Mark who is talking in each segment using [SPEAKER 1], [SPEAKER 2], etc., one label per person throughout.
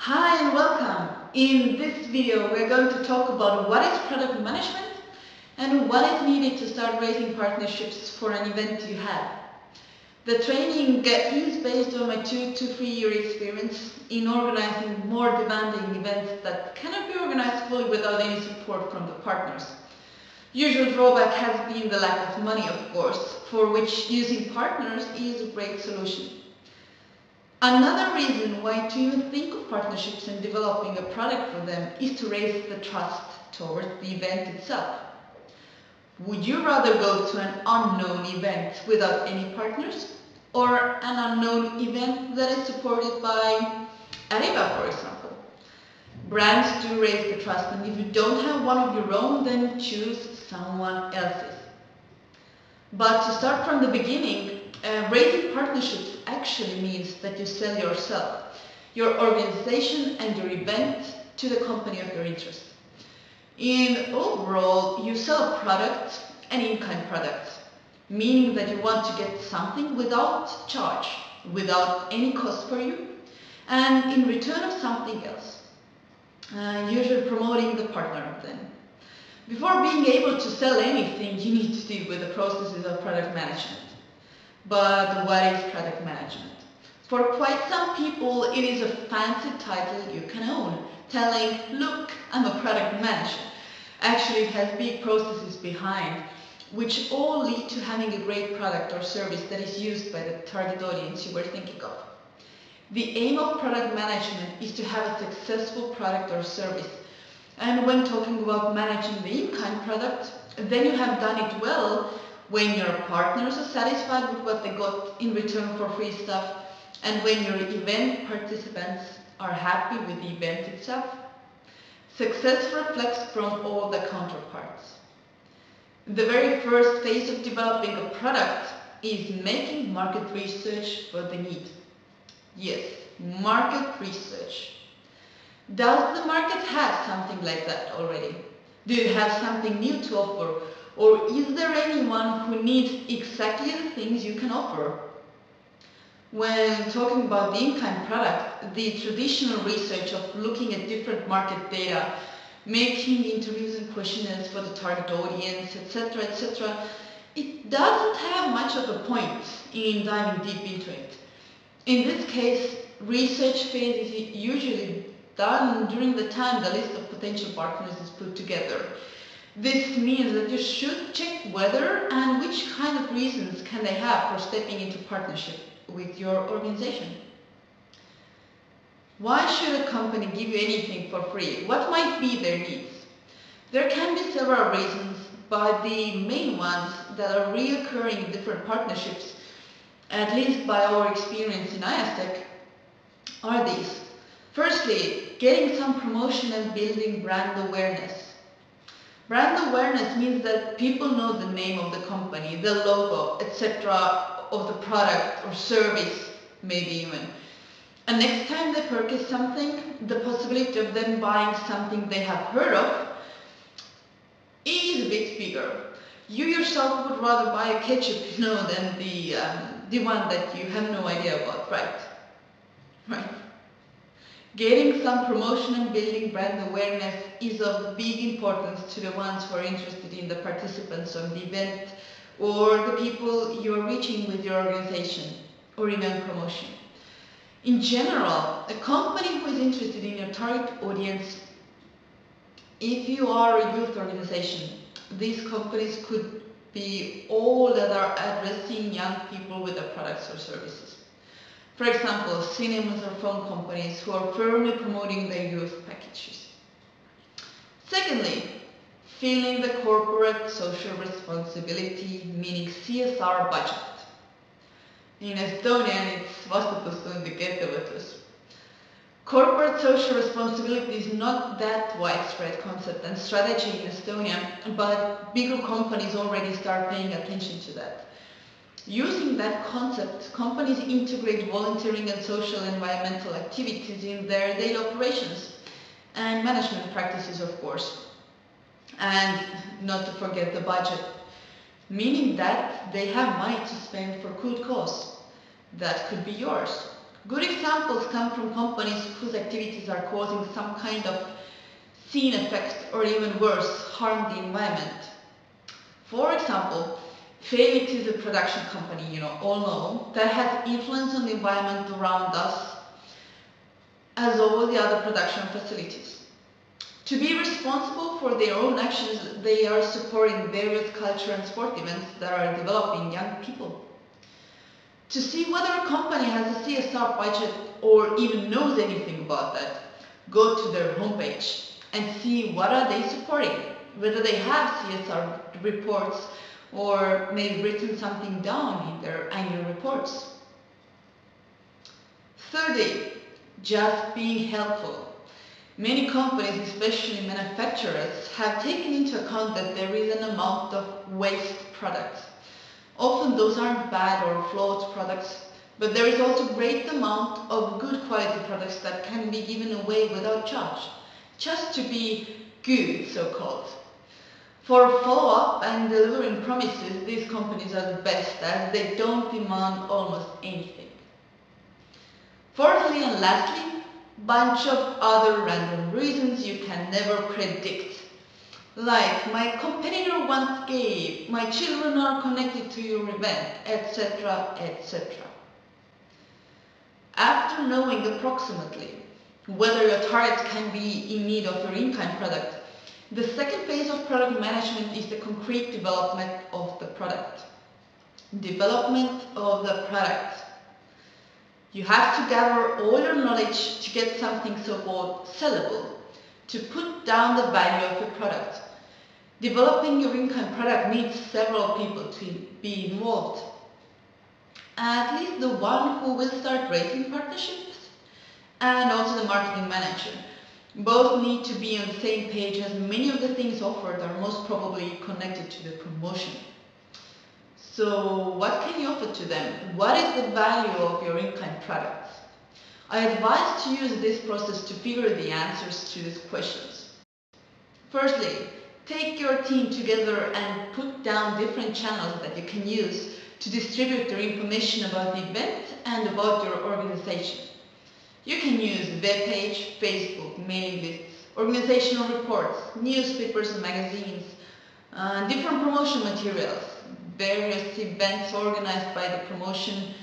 [SPEAKER 1] Hi and welcome! In this video we're going to talk about what is product management and what is needed to start raising partnerships for an event you have. The training is based on my 2 to 3 year experience in organizing more demanding events that cannot be organized fully without any support from the partners. Usual drawback has been the lack of money, of course, for which using partners is a great solution. Another reason why to even think of partnerships and developing a product for them is to raise the trust towards the event itself. Would you rather go to an unknown event without any partners, or an unknown event that is supported by Ariba, for example? Brands do raise the trust, and if you don't have one of your own, then choose someone else's. But to start from the beginning, raising partnerships actually means that you sell yourself, your organization and your event to the company of your interest. In overall, you sell a product, an in-kind product, meaning that you want to get something without charge, without any cost for you, and in return of something else, usually promoting the partner then. Before being able to sell anything, you need to deal with the processes of product management. But what is product management? For quite some people, it is a fancy title you can own, telling, look, I'm a product manager. Actually, it has big processes behind, which all lead to having a great product or service that is used by the target audience you were thinking of. The aim of product management is to have a successful product or service. And when talking about managing the in-kind product, then you have done it well when your partners are satisfied with what they got in return for free stuff, and when your event participants are happy with the event itself. Success reflects from all the counterparts. The very first phase of developing a product is making market research for the need. Yes, market research. Does the market have something like that already? Do you have something new to offer? Or is there anyone who needs exactly the things you can offer? When talking about the in-kind product, the traditional research of looking at different market data, making interviews and questionnaires for the target audience, etc., it doesn't have much of a point in diving deep into it. In this case, research phase is usually done during the time the list of potential partners is put together. This means that you should check whether and which kind of reasons can they have for stepping into partnership with your organization. Why should a company give you anything for free? What might be their needs? There can be several reasons, but the main ones that are reoccurring in different partnerships, at least by our experience in AIESEC, are these. Firstly, getting some promotion and building brand awareness. Brand awareness means that people know the name of the company, the logo, etc. of the product or service, maybe even. And next time they purchase something, the possibility of them buying something they have heard of is a bit bigger. You yourself would rather buy a ketchup, than the one that you have no idea about, right? Right. Getting some promotion and building brand awareness is of big importance to the ones who are interested in the participants of the event or the people you are reaching with your organization or event promotion. In general, a company who is interested in your target audience, if you are a youth organization, these companies could be all that are addressing young people with their products or services. For example, cinemas or phone companies who are firmly promoting their youth packages. Secondly, filling the corporate social responsibility, meaning CSR budget. In Estonian, it's vastutustundik ettevõtlus. Corporate social responsibility is not that widespread concept and strategy in Estonia, but bigger companies already start paying attention to that. Using that concept, companies integrate volunteering and social environmental activities in their daily operations and management practices, of course. And not to forget the budget, meaning that they have money to spend for good cause. That could be yours. Good examples come from companies whose activities are causing some kind of scene effect or even worse, harm the environment. For example, Felix is a production company, all know, that has influence on the environment around us as all the other production facilities. To be responsible for their own actions, they are supporting various culture and sport events that are developing young people. To see whether a company has a CSR budget or even knows anything about that, go to their homepage and see what are they supporting, whether they have CSR reports or maybe written something down in their annual reports. Thirdly, just being helpful. Many companies, especially manufacturers, have taken into account that there is an amount of waste products. Often those aren't bad or flawed products, but there is also a great amount of good quality products that can be given away without charge, just to be good, so-called. For follow-up and delivering promises, these companies are the best as they don't demand almost anything. Fourthly and lastly, bunch of other random reasons you can never predict. Like, my competitor once gave, my children are connected to your event, etc., etc. After knowing approximately whether your targets can be in need of your in-kind product, the second phase of product management is the concrete development of the product. Development of the product. You have to gather all your knowledge to get something so-called sellable, to put down the value of your product. Developing your in-kind product needs several people to be involved. At least the one who will start raising partnerships and also the marketing manager. Both need to be on the same page as many of the things offered are most probably connected to the promotion. So what can you offer to them? What is the value of your in-kind products? I advise to use this process to figure the answers to these questions. Firstly, take your team together and put down different channels that you can use to distribute their information about the event and about your organization. You can use web page, Facebook, mailing lists, organizational reports, newspapers and magazines, different promotion materials, various events organized by the promotion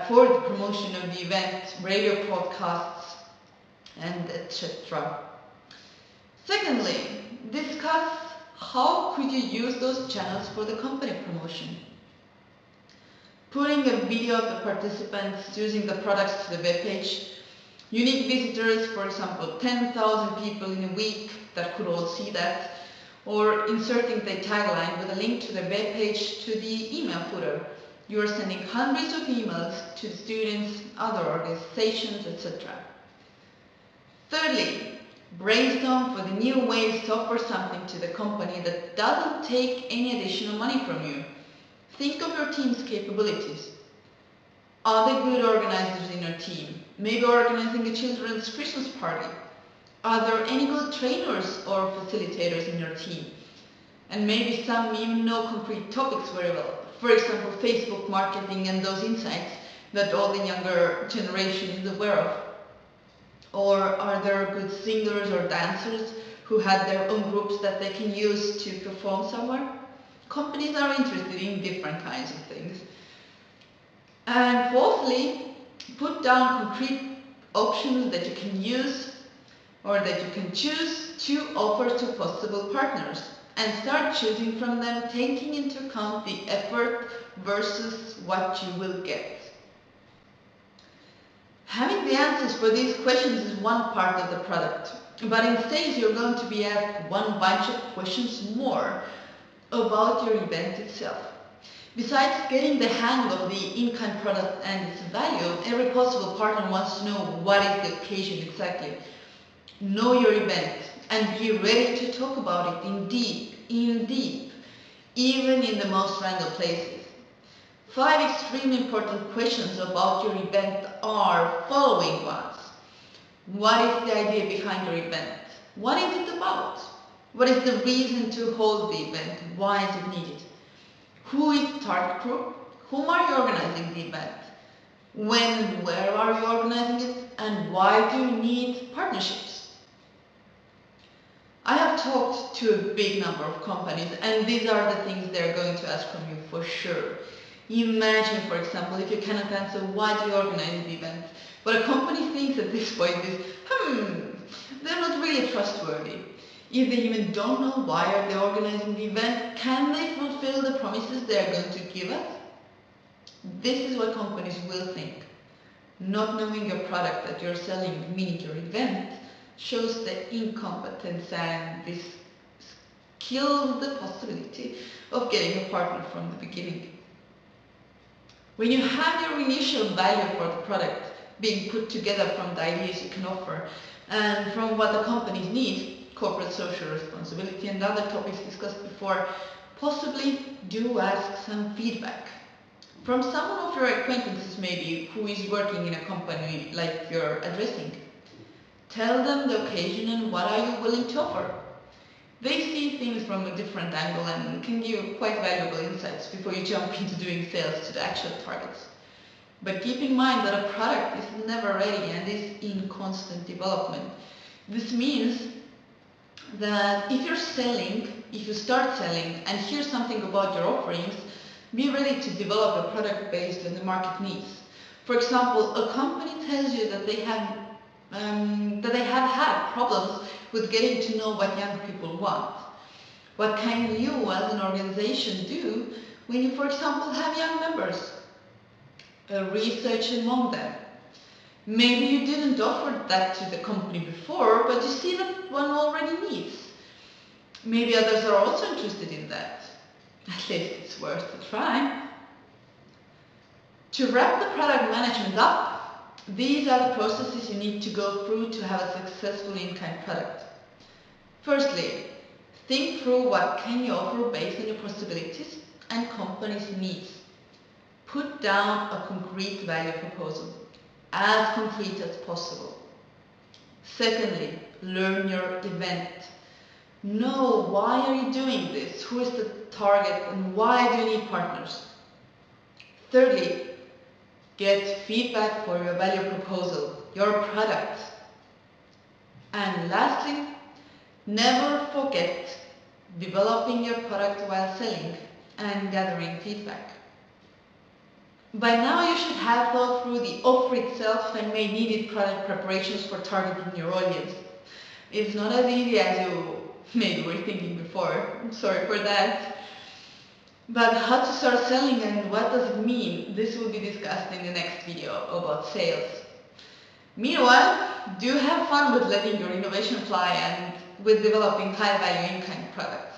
[SPEAKER 1] for the promotion of the event, radio podcasts, and etc. Secondly, discuss how could you use those channels for the company promotion. Putting a video of the participants using the products to the web page, unique visitors, for example 10,000 people in a week that could all see that, or inserting the tagline with a link to the web page to the email footer. You are sending hundreds of emails to the students, other organizations, etc. Thirdly, brainstorm for the new ways to offer something to the company that doesn't take any additional money from you. Think of your team's capabilities. Are they good organizers in your team? Maybe organizing a children's Christmas party. Are there any good trainers or facilitators in your team? And maybe some even know concrete topics very well. For example, Facebook marketing and those insights that all the younger generation is aware of. Or are there good singers or dancers who had their own groups that they can use to perform somewhere? Companies are interested in different kinds of things. And fourthly, put down concrete options that you can use or that you can choose to offer to possible partners and start choosing from them, taking into account the effort versus what you will get. Having the answers for these questions is one part of the product, but in sales you're going to be asked one bunch of questions more about your event itself. Besides getting the hang of the in-kind product and its value, every possible partner wants to know what is the occasion exactly. Know your event and be ready to talk about it in deep, even in the most random places. 5 extremely important questions about your event are following ones. What is the idea behind your event? What is it about? What is the reason to hold the event? Why is it needed? Who is the target group? Whom are you organizing the event? When and where are you organizing it? And why do you need partnerships? I have talked to a big number of companies, and these are the things they're going to ask from you for sure. Imagine, for example, if you cannot answer why do you organize the event, but a company thinks at this point is, they're not really trustworthy. If they even don't know why are they organizing the event, can they fulfill the promises they are going to give us? This is what companies will think. Not knowing your product that you're selling, meaning your event, shows the incompetence, and this kills the possibility of getting a partner from the beginning. When you have your initial value for the product being put together from the ideas you can offer and from what the companies need, corporate social responsibility and other topics discussed before, possibly do ask some feedback. From someone of your acquaintances maybe who is working in a company like you're addressing. Tell them the occasion and what are you willing to offer. They see things from a different angle and can give quite valuable insights before you jump into doing sales to the actual targets. But keep in mind that a product is never ready and is in constant development. This means that if you start selling and hear something about your offerings, be ready to develop a product based on the market needs. For example, a company tells you that they have had problems with getting to know what young people want. What can you as an organization do when you, for example, have young members? Research among them. Maybe you didn't offer that to the company before, but you see that one already needs. Maybe others are also interested in that. At least it's worth a try. To wrap the product management up, these are the processes you need to go through to have a successful in-kind product. Firstly, think through what can you offer based on your possibilities and company's needs. Put down a concrete value proposal, as concrete as possible. Secondly, learn your event. Know why are you doing this, who is the target, and why do you need partners. Thirdly, get feedback for your value proposal, your product. And lastly, never forget developing your product while selling and gathering feedback. By now you should have thought through the offer itself and made needed product preparations for targeting your audience. It's not as easy as you maybe were thinking before, I'm sorry for that. But how to start selling and what does it mean, this will be discussed in the next video about sales. Meanwhile, do have fun with letting your innovation fly and with developing high value in-kind products.